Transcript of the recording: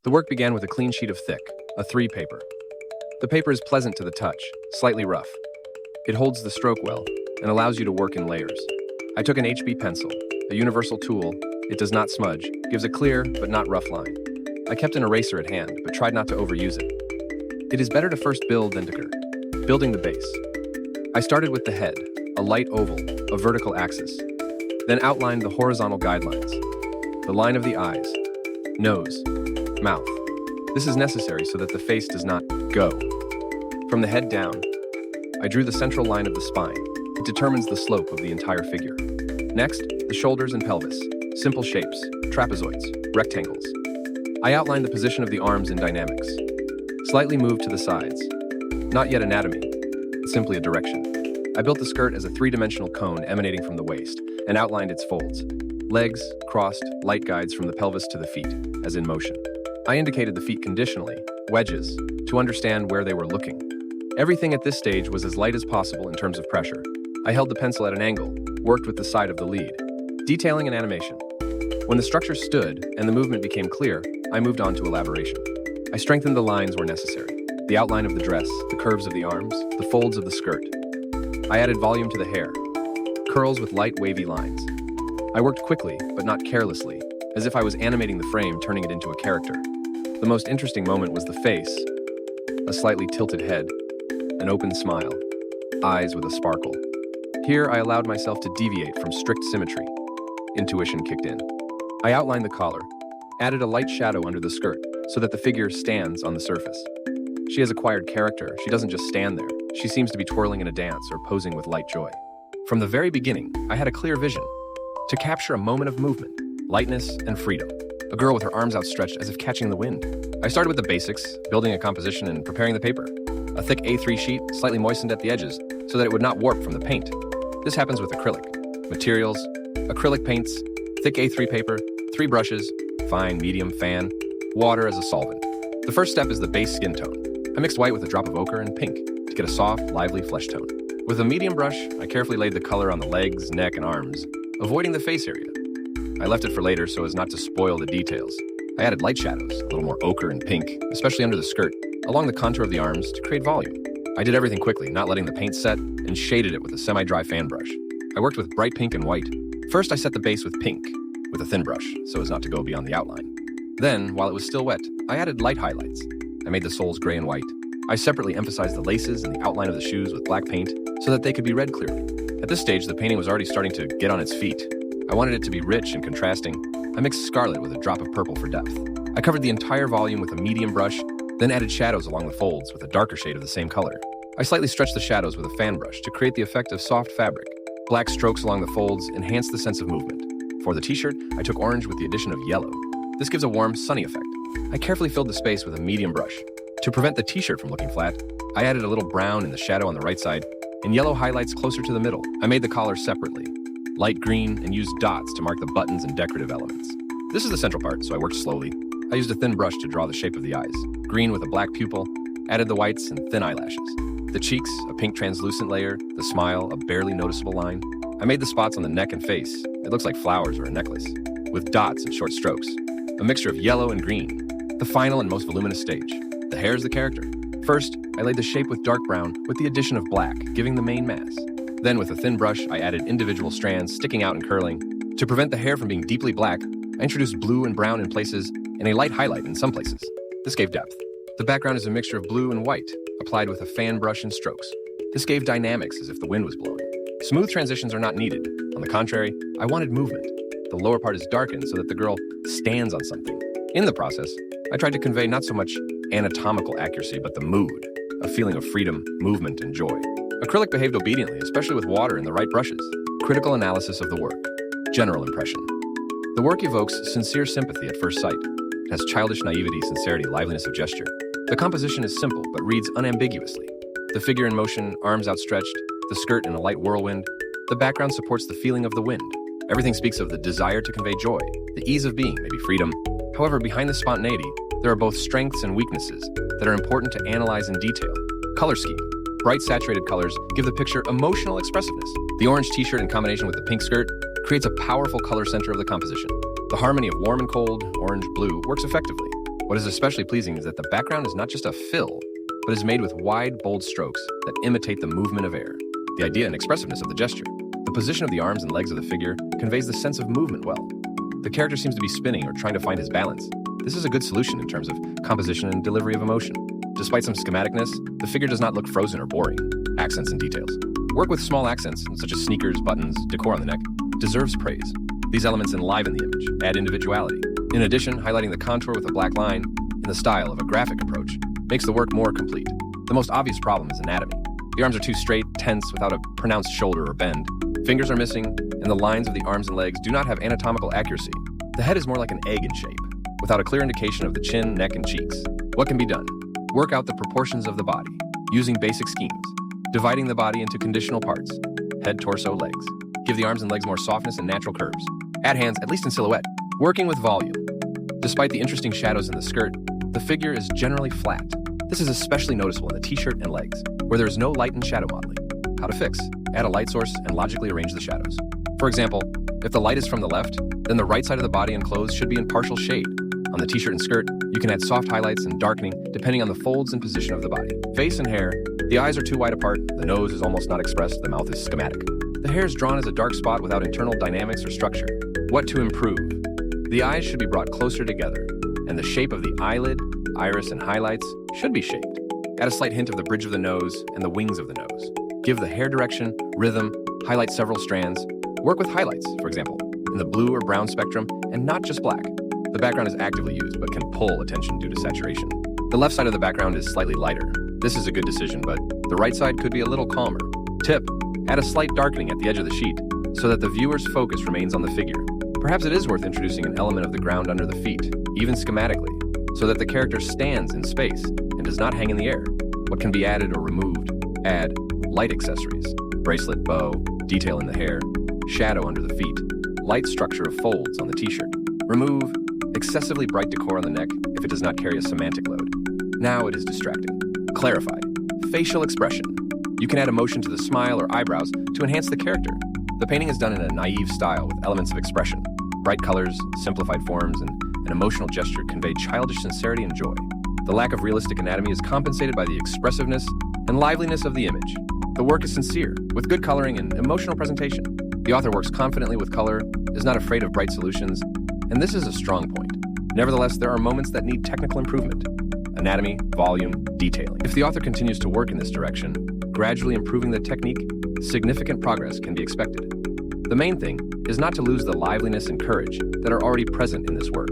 The work began with a clean sheet of thick, A3 paper. The paper is pleasant to the touch, slightly rough. It holds the stroke well and allows you to work in layers. I took an HB pencil, a universal tool. It does not smudge, gives a clear but not rough line. I kept an eraser at hand, but tried not to overuse it. It is better to first build than to cure. Building the base. I started with the head, a light oval, a vertical axis. Then outlined the horizontal guidelines. The line of the eyes, nose, mouth. This is necessary so that the face does not go. From the head down, I drew the central line of the spine. It determines the slope of the entire figure. Next, the shoulders and pelvis, simple shapes, trapezoids, rectangles. I outlined the position of the arms in dynamics. Slightly moved to the sides. Not yet anatomy, simply a direction. I built the skirt as a three-dimensional cone emanating from the waist and outlined its folds. Legs, crossed, light guides from the pelvis to the feet, as in motion. I indicated the feet conditionally, wedges, to understand where they were looking. Everything at this stage was as light as possible in terms of pressure. I held the pencil at an angle, worked with the side of the lead. Detailing and animation. When the structure stood and the movement became clear, I moved on to elaboration. I strengthened the lines where necessary. The outline of the dress, the curves of the arms, the folds of the skirt. I added volume to the hair. Curls with light wavy lines. I worked quickly, but not carelessly, as if I was animating the frame, turning it into a character. The most interesting moment was the face. A slightly tilted head, an open smile, eyes with a sparkle. Here I allowed myself to deviate from strict symmetry. Intuition kicked in. I outlined the collar, added a light shadow under the skirt so that the figure stands on the surface. She has acquired character. She doesn't just stand there. She seems to be twirling in a dance or posing with light joy. From the very beginning, I had a clear vision to capture a moment of movement, lightness, and freedom. A girl with her arms outstretched as if catching the wind. I started with the basics, building a composition and preparing the paper. A thick A3 sheet, slightly moistened at the edges so that it would not warp from the paint. This happens with acrylic. Materials, acrylic paints, thick A3 paper, 3 brushes, fine, medium, fan, water as a solvent. The first step is the base skin tone. I mixed white with a drop of ochre and pink to get a soft, lively flesh tone. With a medium brush, I carefully laid the color on the legs, neck, and arms, avoiding the face area. I left it for later so as not to spoil the details. I added light shadows, a little more ochre and pink, especially under the skirt, along the contour of the arms to create volume. I did everything quickly, not letting the paint set, and shaded it with a semi-dry fan brush. I worked with bright pink and white. First, I set the base with pink, with a thin brush, so as not to go beyond the outline. Then, while it was still wet, I added light highlights. I made the soles gray and white. I separately emphasized the laces and the outline of the shoes with black paint so that they could be read clearly. At this stage, the painting was already starting to get on its feet. I wanted it to be rich and contrasting. I mixed scarlet with a drop of purple for depth. I covered the entire volume with a medium brush, then added shadows along the folds with a darker shade of the same color. I slightly stretched the shadows with a fan brush to create the effect of soft fabric. Black strokes along the folds enhanced the sense of movement. For the t-shirt, I took orange with the addition of yellow. This gives a warm, sunny effect. I carefully filled the space with a medium brush. To prevent the t-shirt from looking flat, I added a little brown in the shadow on the right side and yellow highlights closer to the middle. I made the collar separately, light green, and used dots to mark the buttons and decorative elements. This is the central part, so I worked slowly. I used a thin brush to draw the shape of the eyes, green with a black pupil, added the whites and thin eyelashes. The cheeks, a pink translucent layer, the smile, a barely noticeable line. I made the spots on the neck and face. It looks like flowers or a necklace, with dots and short strokes. A mixture of yellow and green. The final and most voluminous stage. The hair is the character. First, I laid the shape with dark brown with the addition of black, giving the main mass. Then with a thin brush, I added individual strands sticking out and curling. To prevent the hair from being deeply black, I introduced blue and brown in places and a light highlight in some places. This gave depth. The background is a mixture of blue and white, applied with a fan brush and strokes. This gave dynamics as if the wind was blowing. Smooth transitions are not needed. On the contrary, I wanted movement. The lower part is darkened so that the girl stands on something. In the process, I tried to convey not so much anatomical accuracy, but the mood, a feeling of freedom, movement, and joy. Acrylic behaved obediently, especially with water and the right brushes. Critical analysis of the work. General impression. The work evokes sincere sympathy at first sight. It has childish naivety, sincerity, liveliness of gesture. The composition is simple, but reads unambiguously. The figure in motion, arms outstretched, the skirt in a light whirlwind. The background supports the feeling of the wind. Everything speaks of the desire to convey joy, the ease of being, maybe freedom. However, behind the spontaneity, there are both strengths and weaknesses that are important to analyze in detail. Color scheme. Bright saturated colors give the picture emotional expressiveness. The orange t-shirt in combination with the pink skirt creates a powerful color center of the composition. The harmony of warm and cold, orange, blue, works effectively. What is especially pleasing is that the background is not just a fill, but is made with wide, bold strokes that imitate the movement of air, the idea and expressiveness of the gesture. The position of the arms and legs of the figure conveys the sense of movement well. The character seems to be spinning or trying to find his balance. This is a good solution in terms of composition and delivery of emotion. Despite some schematicness, the figure does not look frozen or boring. Accents and details. Work with small accents, such as sneakers, buttons, decor on the neck, deserves praise. These elements enliven the image, add individuality. In addition, highlighting the contour with a black line, in the style of a graphic approach, makes the work more complete. The most obvious problem is anatomy. The arms are too straight, tense, without a pronounced shoulder or bend. Fingers are missing, and the lines of the arms and legs do not have anatomical accuracy. The head is more like an egg in shape, without a clear indication of the chin, neck, and cheeks. What can be done? Work out the proportions of the body, using basic schemes. Dividing the body into conditional parts, head, torso, legs. Give the arms and legs more softness and natural curves. Add hands, at least in silhouette. Working with volume. Despite the interesting shadows in the skirt, the figure is generally flat. This is especially noticeable in the t-shirt and legs, where there is no light and shadow modeling. How to fix? Add a light source and logically arrange the shadows. For example, if the light is from the left, then the right side of the body and clothes should be in partial shade. On the t-shirt and skirt, you can add soft highlights and darkening depending on the folds and position of the body. Face and hair. The eyes are too wide apart, the nose is almost not expressed, the mouth is schematic. The hair is drawn as a dark spot without internal dynamics or structure. What to improve? The eyes should be brought closer together, and the shape of the eyelid, iris, and highlights should be shaped. Add a slight hint of the bridge of the nose and the wings of the nose. Give the hair direction, rhythm, highlight several strands. Work with highlights, for example, in the blue or brown spectrum, and not just black. The background is actively used, but can pull attention due to saturation. The left side of the background is slightly lighter. This is a good decision, but the right side could be a little calmer. Tip: add a slight darkening at the edge of the sheet, so that the viewer's focus remains on the figure. Perhaps it is worth introducing an element of the ground under the feet, even schematically, so that the character stands in space and does not hang in the air. What can be added or removed? Add light accessories, bracelet, bow, detail in the hair, shadow under the feet, light structure of folds on the t-shirt. Remove excessively bright decor on the neck if it does not carry a semantic load. Now it is distracting. Clarify. Facial expression. You can add emotion to the smile or eyebrows to enhance the character. The painting is done in a naive style with elements of expression. Bright colors, simplified forms, and an emotional gesture convey childish sincerity and joy. The lack of realistic anatomy is compensated by the expressiveness and liveliness of the image. The work is sincere, with good coloring and emotional presentation. The author works confidently with color, is not afraid of bright solutions, and this is a strong point. Nevertheless, there are moments that need technical improvement. Anatomy, volume, detailing. If the author continues to work in this direction, gradually improving the technique, significant progress can be expected. The main thing is not to lose the liveliness and courage that are already present in this work.